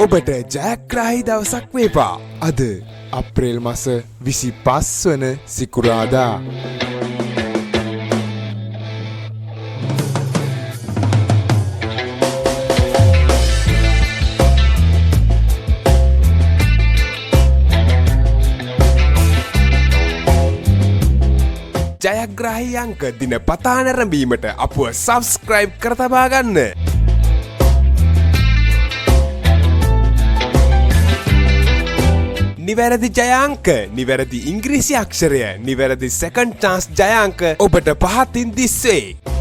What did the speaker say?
ඔබට ජයග්‍රාහී දවසක් වේවා. අද අප්‍රේල් මාස 25 වන සිකුරාදා. ජයග්‍රාහී අංක දිනපතා නැරඹීමට අපව සබ්ස්ක්‍රයිබ් කර තබා ගන්න. නිවැරදි ජයාංක, නිවැරදි ඉංග්‍රීසි අක්ෂරය, නිවැරදි සෙකන්ඩ් චාන්ස් ජයාංක ඔබට පහතින් දිස්සේ.